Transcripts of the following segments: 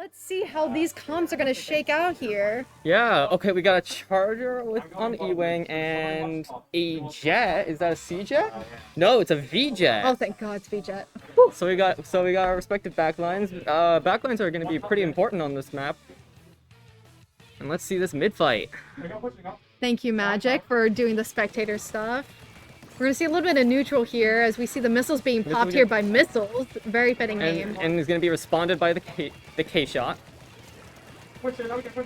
let's see how these comps are gonna shake out here. Yeah, okay, we got a Charger on E-Wing and a Jet. Is that a C-Jet? No, it's a V-Jet. Oh, thank God, it's VJet. So we got our respective backlines. Backlines are going to be pretty important on this map. And let's see this mid fight. Thank you, Magic, for doing the spectator stuff. We're gonna see a little bit of neutral here as we see the missiles being popped here by missiles. Very fitting name. And is going to be responded by the K shot.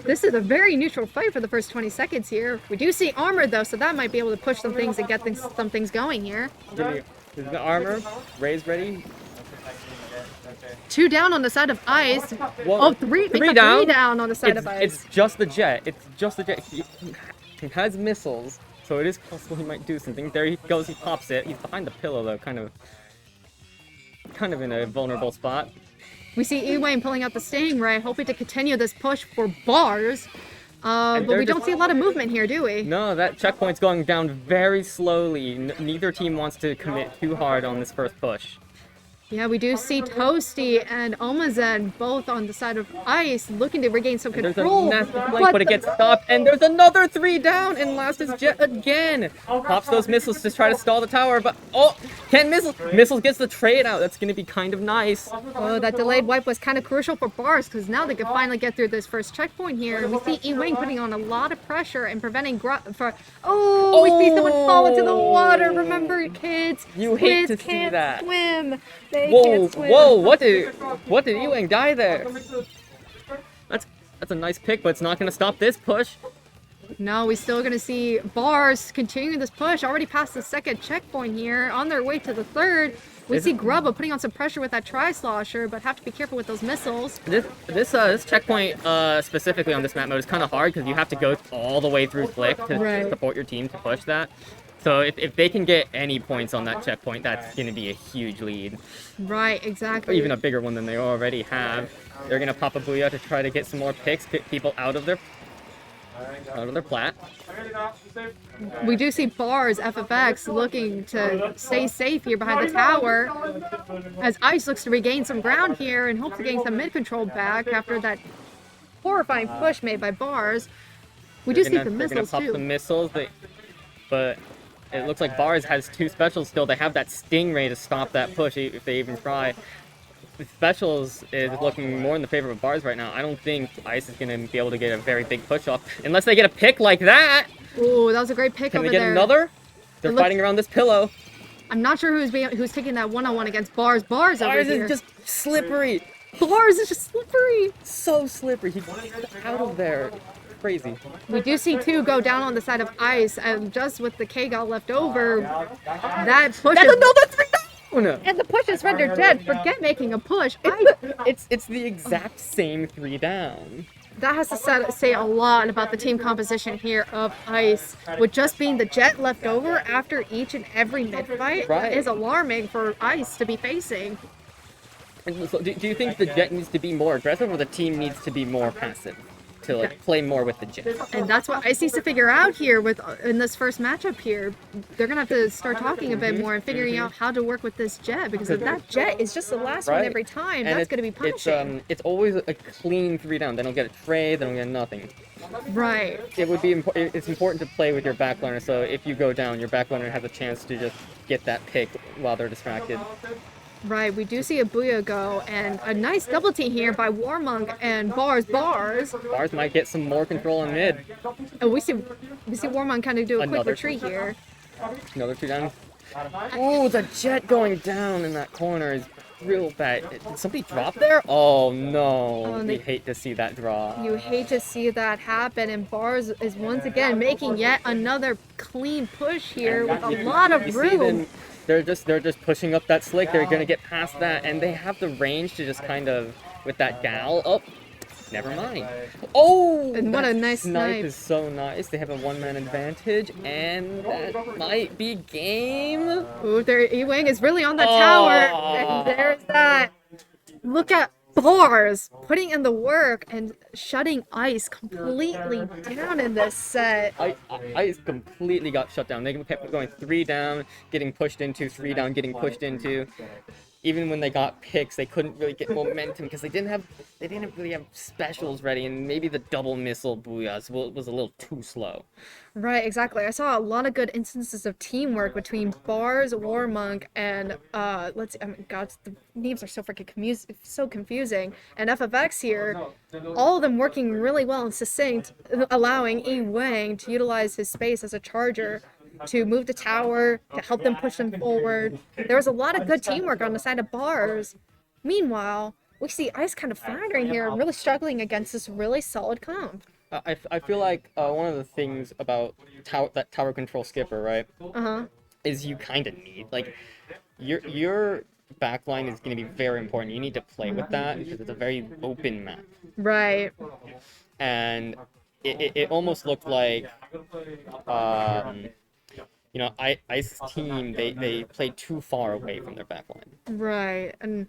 This is a very neutral fight for the first 20 seconds here. We do see armor though, so that might be able to push some things and get some things going here. There's the armor. Ray's ready. 2 down on the side of Ice. Whoa. Oh, three down on the side of Ice. It's just the Jet. It's just the Jet. He has missiles, so it is possible he might do something. There he goes. He pops it. He's behind the pillow though, kind of in a vulnerable spot. We see Ewayne pulling out the Stingray, hoping to continue this push for bars. But we don't see a lot of movement here, do we? No, that checkpoint's going down very slowly. Neither team wants to commit too hard on this first push. Yeah, we do see Toasty and Omazen both on the side of Ice looking to regain some control. There's a nasty flank, but it gets stopped, and there's another 3 down, and last is Jet again. Pops those missiles to try to stall the tower, but oh, can Missiles gets the trade out. That's going to be kind of nice. Oh, that delayed wipe was kind of crucial for Bars because now they can finally get through this first checkpoint here. And we see E-Wing putting on a lot of pressure and preventing we see someone fall into the water. Remember, kids, You hate to Squids see can't that. swim. They Whoa, can't swim. whoa, what did E-Wing die there? That's a nice pick, but it's not going to stop this push. No, we still gonna see Bars continuing this push. Already past the second checkpoint here, on their way to the third. We see Grubba putting on some pressure with that Tri-Slosher, but have to be careful with those missiles. This checkpoint specifically on this map mode is kind of hard because you have to go all the way through Flick to support your team to push that. So if they can get any points on that checkpoint, that's going to be a huge lead. Right, exactly. Or even a bigger one than they already have. They're going to pop a Booyah to try to get some more picks, pick people out of their plat. We do see Bars FFX looking to stay safe here behind the tower as Ice looks to regain some ground here and hopes to gain some mid control back after that horrifying push made by Bars. We do see the missiles pop too. the missiles, but it looks like Bars has 2 specials still. They have that Stingray to stop that push if they even try. The specials is looking more in the favor of Bars right now. I don't think Ice is going to be able to get a very big push off unless they get a pick like that. Ooh, that was a great pick over there. Can they get another? They're fighting around this pillow. I'm not sure who's taking that one-on-one against Bars. Bars over here. Bars is just slippery. Bars is just slippery. So slippery. He's out of there. Crazy. We do see 2 go down on the side of Ice, and just with the K-Gal left over, that push. That's another 3 down. And the push is rendered dead. Forget making a push. It's the exact same 3 down. That has to say a lot about the team composition here of Ice. With just being the Jet left over after each and every mid-fight is alarming for Ice to be facing. And so do you think the Jet needs to be more aggressive or the team needs to be more passive? To play more with the Jet. And that's what Ice needs to figure out here in this first matchup here. They're gonna have to start talking a bit more and figuring out how to work with this Jet, because if that Jet is just the last one every time, that's gonna be punishing. It's always a clean 3 down. They don't get a trade, they don't get nothing. Right. It would be it's important to play with your backliner, so if you go down, your backliner has a chance to just get that pick while they're distracted. Right, we do see a Booyah go, and a nice double team here by Warmonk and Bars. Bars might get some more control in mid. And we see Warmonk kind of do a quick retreat here. Another 2 down. Oh, the Jet going down in that corner is real bad. Did somebody drop there? Oh no, you hate to see that draw. You hate to see that happen, and Bars is once again making yet another clean push here with a lot of room. They're just pushing up that slick. They're gonna get past that, and they have the range to just kind of with that gal. Oh, never mind. Oh, and what a nice snipe is so nice. They have a 1-man advantage, and that might be game. Ooh, their E-Wing is really on the tower, and there's that. Look at Bars putting in the work and shutting Ice completely down in this set. Ice completely got shut down. They kept going 3 down, getting pushed into, 3 down, getting pushed into. even when they got picks, they couldn't really get momentum because they didn't really have specials ready, and maybe the double missile booyahs was a little too slow. Right, exactly. I saw a lot of good instances of teamwork between Bars, Warmonk, and let's see, I mean, God, the names are so freaking so confusing. And FFX here, all of them working really well and succinct, allowing E Wang to utilize his space as a charger to move the tower, to help them push them forward. There was a lot of good teamwork on the side of Bars. Meanwhile, we see Ice kind of floundering here and really struggling against this really solid comp. I feel like one of the things about that tower control skipper, right, is you kind of need, like, your backline is going to be very important. You need to play with that because it's a very open map. Right. And it almost looked like, you know, Ice's team, they played too far away from their backline. Right. And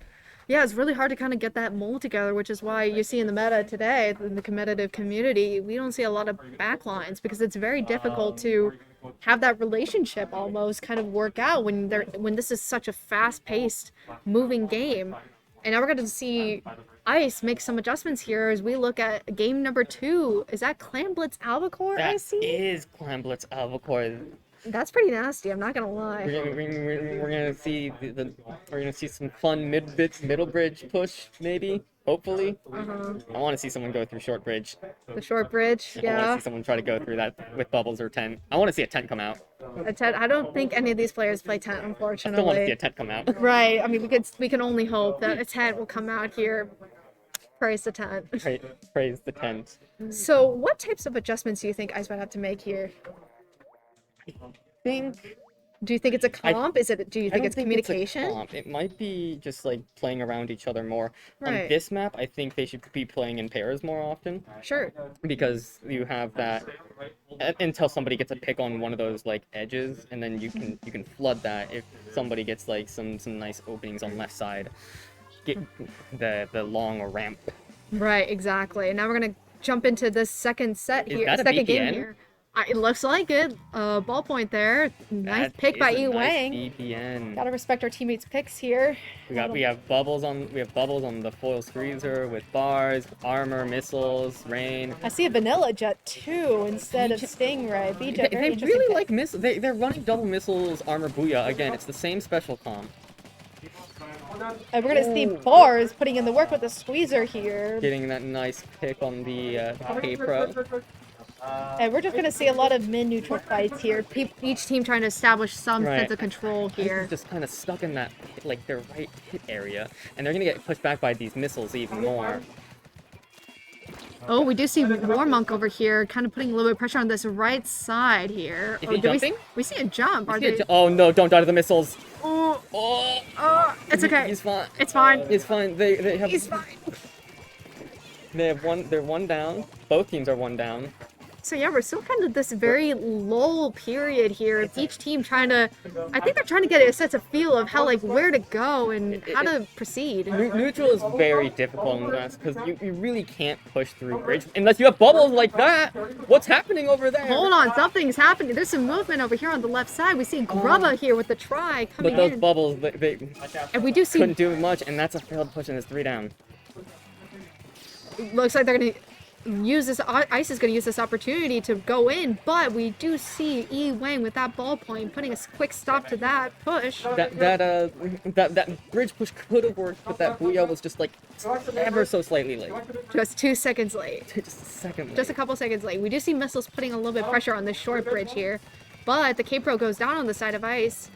yeah, it's really hard to kind of get that mold together, which is why you see in the meta today, in the competitive community, we don't see a lot of backlines because it's very difficult to have that relationship almost kind of work out when this is such a fast-paced, moving game. And now we're going to see Ice make some adjustments here as we look at game number 2. Is that Clan Blitz Albacore I see? That is Clan Blitz Albacore. That's pretty nasty, I'm not gonna lie. We're gonna see we're gonna see some fun middle bridge push, maybe, hopefully. I want to see someone go through short bridge. The short bridge, I want to yeah. see someone try to go through that with bubbles or tent. I want to see a tent come out. A tent, I don't think any of these players play tent, I unfortunately. still want to see a tent come out. Right, I mean we can only hope that a tent will come out here. Praise the tent. Praise the tent. So what types of adjustments do you think Ice might have to make here? Do you think it's a comp? Do you think it's communication? It might be just like playing around each other more. Right. On this map, I think they should be playing in pairs more often. Sure. Because you have that until somebody gets a pick on one of those like edges, and then you can flood that if somebody gets like some nice openings on left side. Get the long ramp. Right, exactly. And now we're gonna jump into the second set here. Is that a second game BPN? here. It looks like it. Ballpoint there. Nice pick by E Wang. BPN. Gotta respect our teammates' picks here. We have bubbles on the foil squeezer with bars, armor, missiles, rain. I see a vanilla jet too instead of Stingray. BJ, They really like missiles. They're running double missiles, armor, booyah. Again, it's the same special comp. And we're gonna see Bars putting in the work with the squeezer here. Getting that nice pick on the K-Pro. And we're just going to see a lot of mid-neutral fights here. Each team trying to establish some sense of control here. Just kind of stuck in that, like, their right hit area. And they're going to get pushed back by these missiles even more. Oh, we do see Warmonk over here kind of putting a little bit of pressure on this right side here. Is he jumping? We see a jump. Oh, no, don't die to the missiles. It's okay. He's fine. It's fine. He's fine. They have... He's fine. They're one down. Both teams are one down. So yeah, we're still kind of this very lull period here. Each team trying to, I think they're trying to get a sense of feel of how, like, where to go and how to proceed. Neutral is very difficult in this because you really can't push through bridge unless you have bubbles like that. What's happening over there? Hold on, something's happening. There's some movement over here on the left side. We see Grubba here with the try coming in. But those bubbles, they and we do see couldn't do much, and that's a failed push and it's 3 down. Looks like they're gonna use this. Ice is gonna use this opportunity to go in, but we do see E Wang with that ballpoint putting a quick stop to that push. That bridge push could have worked, but that booyah was just like ever so slightly late. Just 2 seconds late. Just a second late. Just a couple seconds late. We do see missiles putting a little bit of pressure on this short bridge here, but the K-Pro goes down on the side of Ice.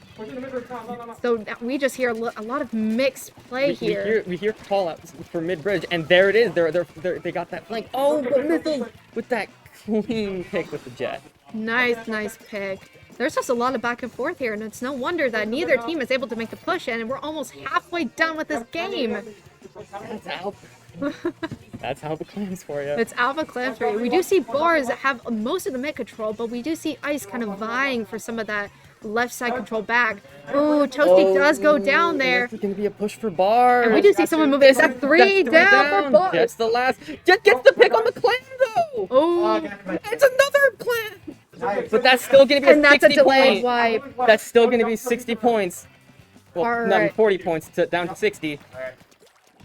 So we just hear a lot of mixed play here. We hear call outs for mid bridge, and there it is. They got that flank. Oh, the missiles with that clean pick with the jet. Nice pick. There's just a lot of back and forth here, and it's no wonder that neither team is able to make the push, and we're almost halfway done with this game. That's Alpha Clams for you. It's Alpha Clams for you. We do see Bars that have most of the mid control, but we do see Ice kind of vying for some of that left side control back. Ooh, Toasty does go down there. It's going to be a push for Bars. And we do see someone moving. Is that three down for Bars? That's the last. Jet gets the pick on the clan, though. Oh, it's another clan. But that's still going to be a 60 and that's a delayed point. wipe. That's still going to be 60 points. Well, All not right. 40 points down to 60.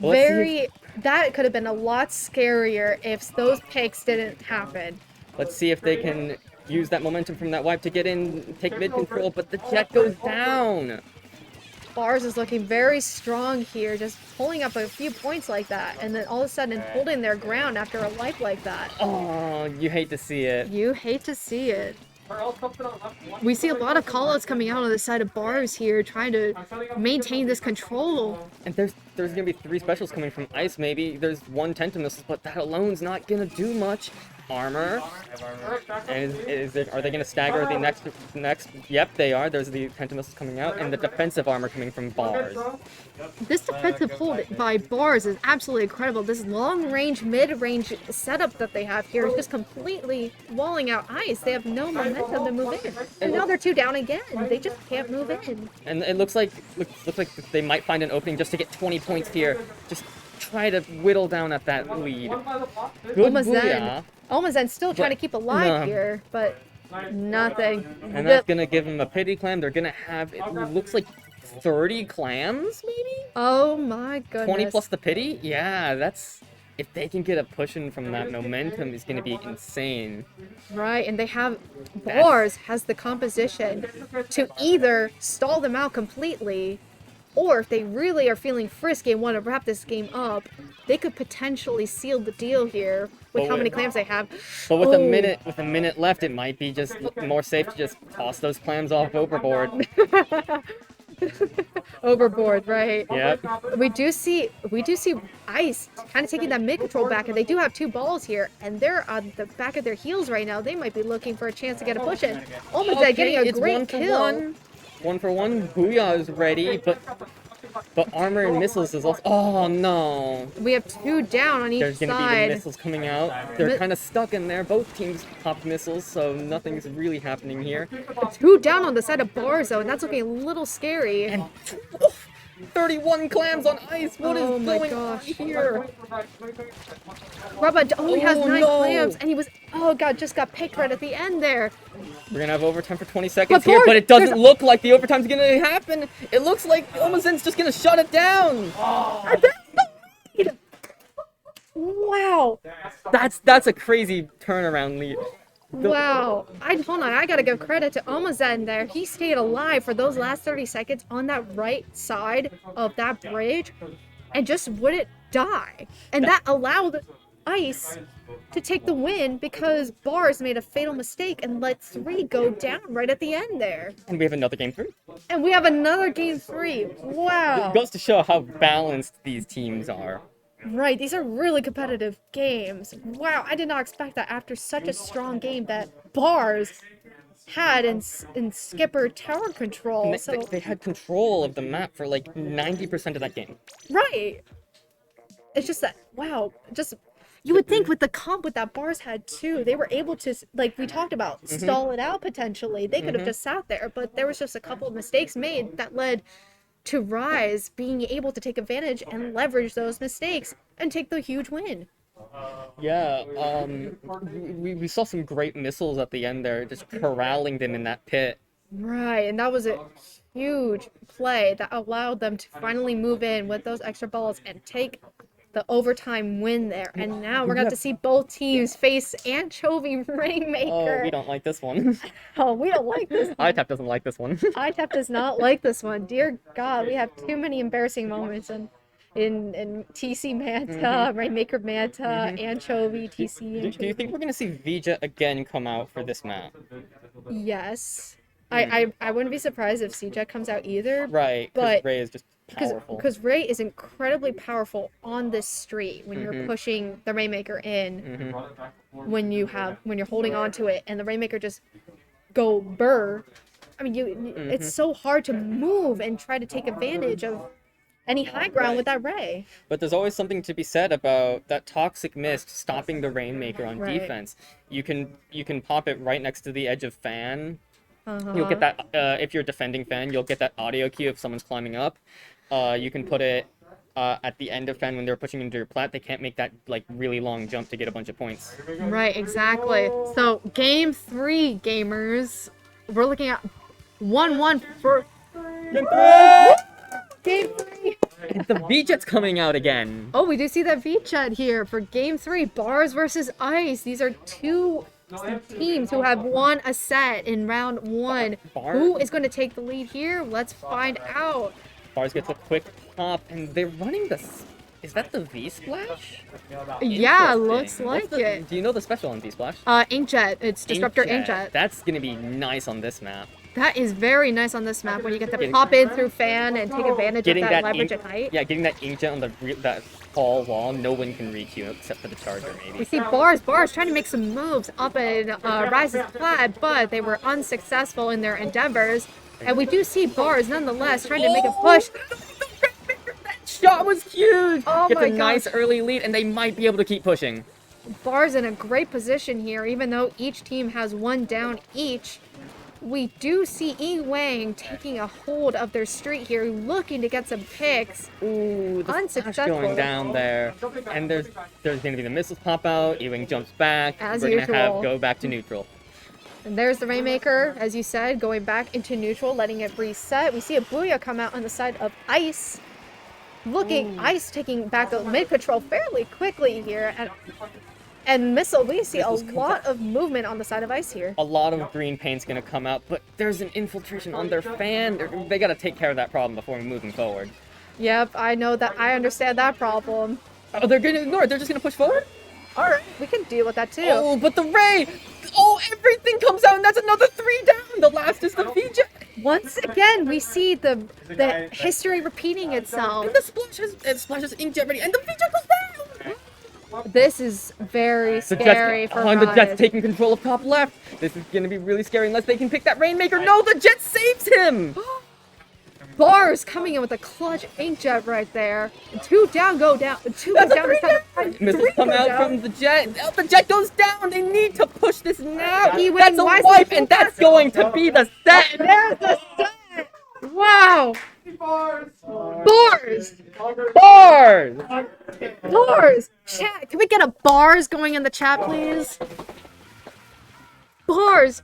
Well, let's see That could have been a lot scarier if those picks didn't happen. Let's see if they can use that momentum from that wipe to get in, take mid control, but the jet goes down. Bars is looking very strong here, just pulling up a few points like that, and then all of a sudden holding their ground after a wipe like that. Oh, you hate to see it. You hate to see it. We see a lot of callouts coming out on the side of Bars here, trying to maintain this control. And there's gonna be 3 specials coming from Ice, maybe. There's 1 Tentamus, but that alone's not gonna do much. Armor. And are they gonna stagger the next? Yep, they are. There's the Tentamus coming out, and the defensive armor coming from Bars. This defensive hold by Bars is absolutely incredible. This long-range, mid-range setup that they have here is just completely walling out Ice. They have no momentum to move in. And now they're 2 down again. They just can't move in. And it looks like they might find an opening just to get 20 points here. Just try to whittle down at that lead. Good booyah. Almazen's still trying to keep alive no. here, but nothing. And that's gonna give them a pity clam. They're gonna have, it looks like 30 clams, maybe? Oh my goodness. 20 plus the pity? Yeah, that's... If they can get a push in from that momentum, it's gonna be insane. Right, and they have... Bars has the composition to either stall them out completely, or if they really are feeling frisky and want to wrap this game up, they could potentially seal the deal here with how many clams they have. But with a minute left, it might be just more safe to just toss those clams off overboard. Overboard, right? Yep. We do see Ice kind of taking that mid control back, and they do have 2 balls here, and they're on the back of their heels right now. They might be looking for a chance to get a push in. Almost getting a great kill. 1 for 1. Booyah is ready, but armor and missiles is also... Oh, no. We have 2 down on each There's side. going to be the missiles coming out. They're kind of stuck in there. Both teams popped missiles, so nothing's really happening here. 2 down on the side of Bars, though, and that's looking a little scary. And 31 clams on Ice. What is going on here? Rubba only has 9 no. clams, and he was... Oh, God, just got picked right at the end there. We're going to have overtime for 20 seconds here, but it doesn't look like the overtime's going to happen. It looks like Omazen's just going to shut it down. Wow. That's a crazy turnaround lead. Wow. Hold on, I gotta give credit to Omazen there. He stayed alive for those last 30 seconds on that right side of that bridge and just wouldn't die. And that allowed Ice to take the win because Bars made a fatal mistake and let 3 go down right at the end there. And we have another game 3. And we have another game 3. Wow. It goes to show how balanced these teams are. Right, these are really competitive games. Wow, I did not expect that after such a strong game that Bars had in Skipper tower control. They had control of the map for like 90% of that game. Right. It's just that, wow, just... You would think with the comp with that Bars had too, they were able to, like we talked about, stall it out potentially. They could have just sat there, but there was just a couple of mistakes made that led to Rise being able to take advantage and leverage those mistakes and take the huge win. Yeah, we saw some great missiles at the end there, just corralling them in that pit. Right, and that was a huge play that allowed them to finally move in with those extra balls and take the overtime win there. And now we're going to see both teams face Anchovy Rainmaker. Oh, we don't like this one. Oh, we don't like this one. ITAP doesn't like this one. ITAP does not like this one. Dear God, we have too many embarrassing moments in TC Manta, Rainmaker Manta, Anchovy, TC Anchovy. Do you think we're going to see Vija again come out for this map? Yes. I wouldn't be surprised if CJ comes out either. Right, because Ray is just powerful. Because Ray is incredibly powerful on this street when you're pushing the Rainmaker in, when you're holding on to it and the Rainmaker just go burr. I mean, it's so hard to move and try to take advantage of any high ground with that Ray. But there's always something to be said about that toxic mist stopping the Rainmaker on defense. You can pop it right next to the edge of fan. You'll get that, if you're a defending fan, you'll get that audio cue if someone's climbing up. You can put it at the end of fan when they're pushing into your plat. They can't make that like really long jump to get a bunch of points. Right, exactly. So game 3, gamers, we're looking at 1-1 for... Game 3. And the V-Jet's coming out again. Oh, we do see that V-Chat here for Game 3, Bars versus Ice. These are two teams who have won a set in round 1. Who is going to take the lead here? Let's find out. Bars gets a quick pop, and they're running the... Is that the V-Splash? Yeah, Interesting. looks like it. Do you know the special on V-Splash? Inkjet. It's Disruptor Inkjet. That's going to be nice on this map. That is very nice on this map when you get to pop in through fan and take advantage of that leverage and height. Yeah, getting that inkjet on that tall wall, no one can reach you except for the charger, maybe. We see Bars trying to make some moves up in Rise's Plaid, but they were unsuccessful in their endeavors. And we do see Bars nonetheless trying to make a push. That shot was huge! Oh Gets my a nice early lead, and they might be able to keep pushing. Bars in a great position here, even though each team has one down each. We do see E Wang taking a hold of their street here, looking to get some picks. Ooh, the Unsuccessful. splash going down there. And there's going to be the missiles pop out. E Wang jumps back. As We're going to usual. go back to neutral. And there's the Rainmaker, as you said, going back into neutral, letting it reset. We see a Booyah come out on the side of Ice. Ice taking back the mid control fairly quickly here. And Missile, we see a lot of movement on the side of Ice here. A lot of green paint's going to come out, but there's an infiltration on their fan. They got to take care of that problem before moving forward. Yep, I know that. I understand that problem. Oh, they're going to ignore it. They're just going to push forward? All right, we can deal with that too. Oh, but the Ray! Oh, everything comes out, and that's another 3 down! The last is the VJ! Once again, we see the history repeating itself. And the splashes inkjet ready, and the VJ goes down! This is very scary for the Jet's Rise. taking control of top left. This is going to be really scary unless they can pick that Rainmaker. No, the Jet saves him! Bars coming in with a clutch inkjet right there. And 2 down, go down. 2 goes down. Missiles come out from the Jet. Oh, the Jet goes down. They need to push this now. That's a wipe, and that's going to be the set. There's the set. Wow. Bars. Chat, can we get a Bars going in the chat, please? Bars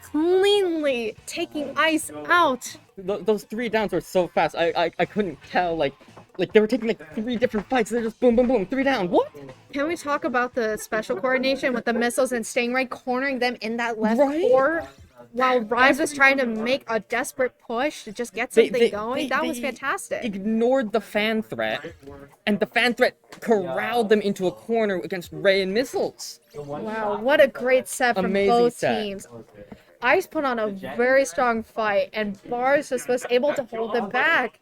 cleanly taking Ice out. Those 3 downs were so fast. I couldn't tell. Like they were taking like 3 different fights. They're just boom, boom, boom, 3 down. What? Can we talk about the special coordination with the missiles and Stingray cornering them in that left Right? core while Rise was trying to make a desperate push to just get something going? That was fantastic. Ignored the fan threat, and the fan threat corralled them into a corner against Ray and missiles. Wow, what a great set from Amazing both set. teams. Ice put on a very strong fight, and Bars was able to hold them back.